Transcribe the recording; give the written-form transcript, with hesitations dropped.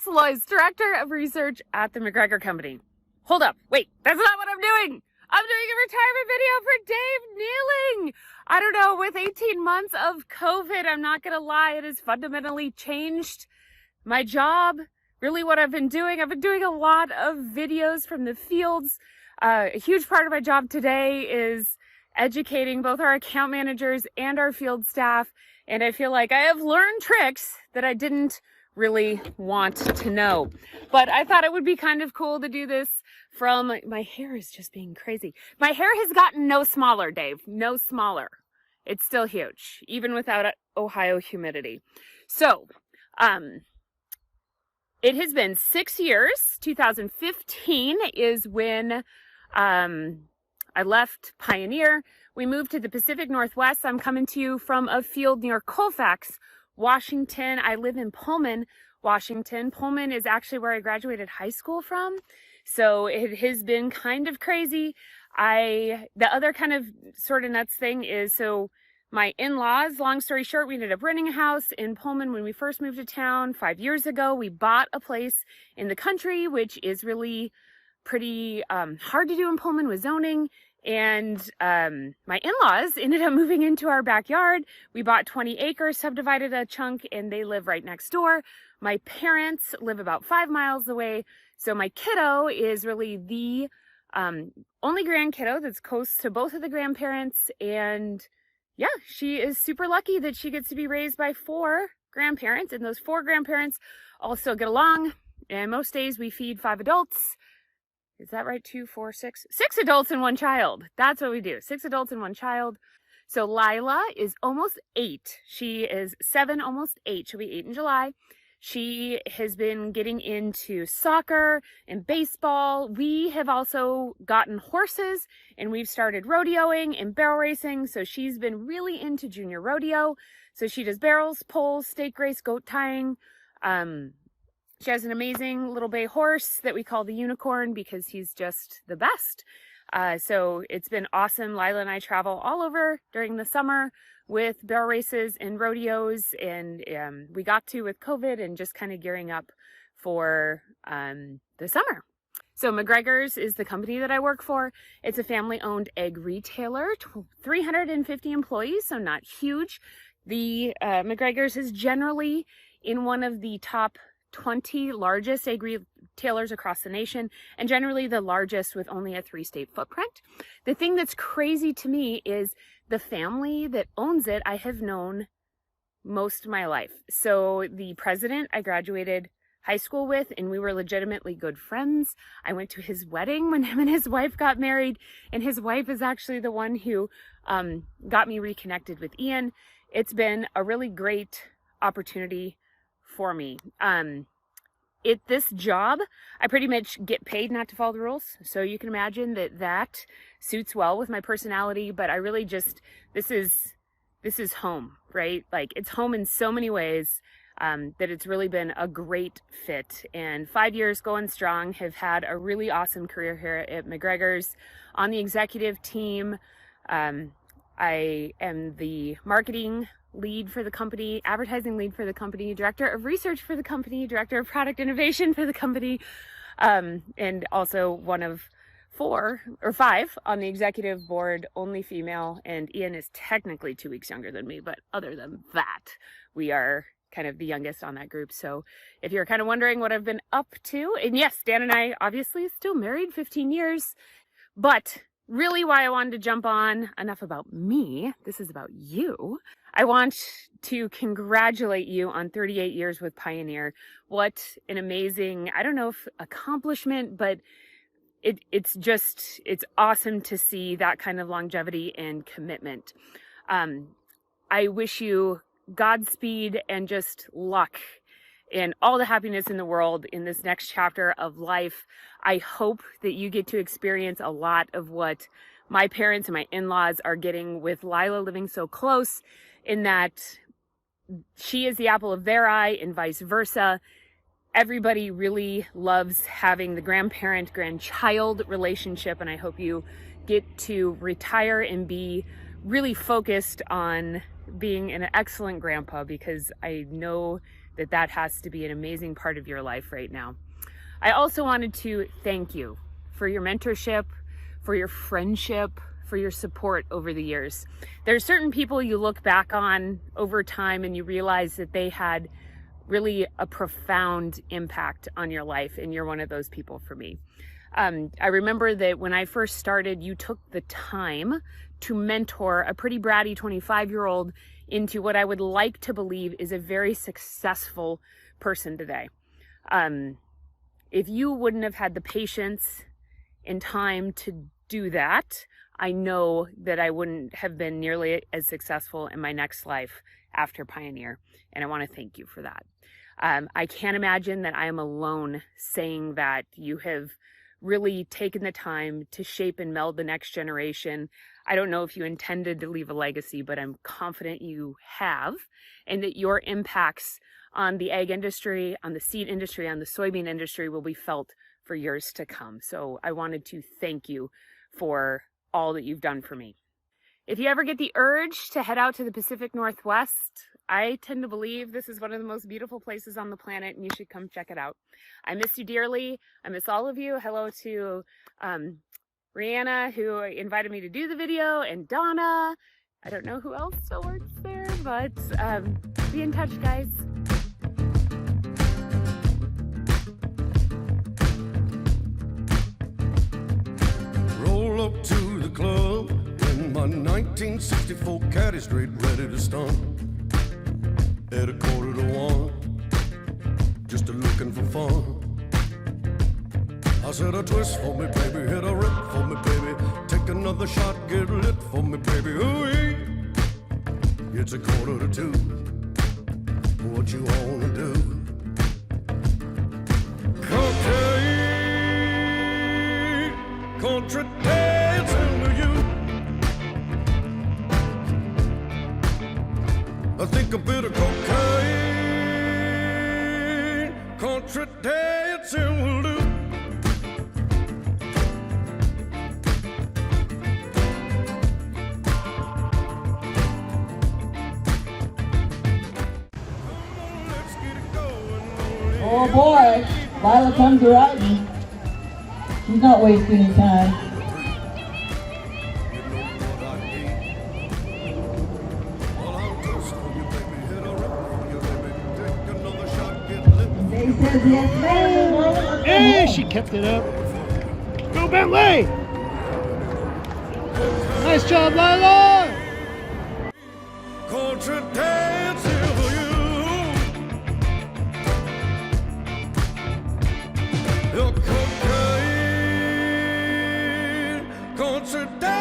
Lois, Director of Research at the McGregor Company. Hold up, wait, that's not what I'm doing. I'm doing a retirement video for Dave Kneeling. I don't know, with 18 months of COVID, I'm not gonna lie, it has fundamentally changed my job. Really what I've been doing a lot of videos from the fields. A huge part of my job today is educating both our account managers and our field staff. And I feel like I have learned tricks that I didn't really want to know. But I thought it would be kind of cool to do this from, my hair is just being crazy. My hair has gotten no smaller, Dave, no smaller. It's still huge, even without Ohio humidity. So, it has been 6 years. 2015 is when I left Pioneer. We moved to the Pacific Northwest. I'm coming to you from a field near Colfax, Washington. I live in Pullman, Washington. Pullman is actually where I graduated high school from. So it has been kind of crazy. The other kind of sort of nuts thing is, so my in-laws, long story short, we ended up renting a house in Pullman when we first moved to town 5 years ago. We bought a place in the country, which is really pretty hard to do in Pullman with zoning. And my in-laws ended up moving into our backyard. We bought 20 acres, subdivided a chunk, and they live right next door. My parents live about 5 miles away. So my kiddo is really the only grand kiddo that's close to both of the grandparents. And yeah, she is super lucky that she gets to be raised by 4 grandparents, and those 4 grandparents all still get along. And most days we feed 5 adults. Is that right? 2, 4, 6? 6 adults and 1 child. That's what we do. 6 adults and 1 child. So Lila is almost 8. She is 7, almost 8. She'll be 8 in July. She has been getting into soccer and baseball. We have also gotten horses, and we've started rodeoing and barrel racing. So she's been really into junior rodeo. So she does barrels, poles, stake race, goat tying. She has an amazing little bay horse that we call the unicorn because he's just the best. So it's been awesome. Lila and I travel all over during the summer with barrel races and rodeos, and we got to with COVID and just kind of gearing up for the summer. So McGregor's is the company that I work for. It's a family-owned egg retailer, 350 employees, so not huge. The McGregor's is generally in one of the top 20 largest egg retailers across the nation, and generally the largest with only a 3-state footprint. The thing that's crazy to me is the family that owns it, I have known most of my life. So the president I graduated high school with, and we were legitimately good friends. I went to his wedding when him and his wife got married, and his wife is actually the one who got me reconnected with Ian. It's been a really great opportunity for me. This job, I pretty much get paid not to follow the rules. So you can imagine that suits well with my personality, but I really just, this is home, right? Like, it's home in so many ways, that it's really been a great fit. And 5 years going strong, have had a really awesome career here at McGregor's on the executive team. I am the marketing lead for the company, advertising lead for the company, director of research for the company, director of product innovation for the company, and also one of 4 or 5 on the executive board, only female. And Ian is technically 2 weeks younger than me, but other than that, we are kind of the youngest on that group. So if you're kind of wondering what I've been up to, and yes, Dan and I obviously still married 15 years, but really why I wanted to jump on, enough about me, this is about you. I want to congratulate you on 38 years with Pioneer. What an amazing, I don't know if accomplishment, but it's awesome to see that kind of longevity and commitment. I wish you Godspeed and just luck and all the happiness in the world in this next chapter of life. I hope that you get to experience a lot of what my parents and my in-laws are getting with Lila living so close, in that she is the apple of their eye and vice versa. Everybody really loves having the grandparent-grandchild relationship, and I hope you get to retire and be really focused on being an excellent grandpa, because I know that has to be an amazing part of your life right now. I also wanted to thank you for your mentorship, for your friendship, for your support over the years. There are certain people you look back on over time and you realize that they had really a profound impact on your life, and you're one of those people for me. I remember that when I first started, you took the time to mentor a pretty bratty 25-year-old into what I would like to believe is a very successful person today. If you wouldn't have had the patience and time to do that, I know that I wouldn't have been nearly as successful in my next life after Pioneer, and I want to thank you for that. I can't imagine that I am alone saying that you have really taken the time to shape and meld the next generation. I don't know if you intended to leave a legacy, but I'm confident you have, and that your impacts on the ag industry, on the seed industry, on the soybean industry will be felt for years to come. So I wanted to thank you for all that you've done for me. If you ever get the urge to head out to the Pacific Northwest, I tend to believe this is one of the most beautiful places on the planet, and you should come check it out. I miss you dearly. I miss all of you. Hello to Rihanna, who invited me to do the video, and Donna. I don't know who else still works there, but be in touch, guys. Roll up to the club in my 1964 Caddy Straight, ready to stunt at 1:45, just looking for fun. I said a twist for me, baby, hit a rip for me, baby, take another shot, get lit for me, baby, ooh-wee. It's 1:45, what you wanna do? Cocaine, country dancing to you. I think a bit of cocaine, country dancing will do. Oh boy, Lila comes to riding. She's not wasting any time. They says yes, ma'am. Hey, she kept it up. Go Bentley! Nice job, Lila! Country dancing for you. Your cocaine, country dancing.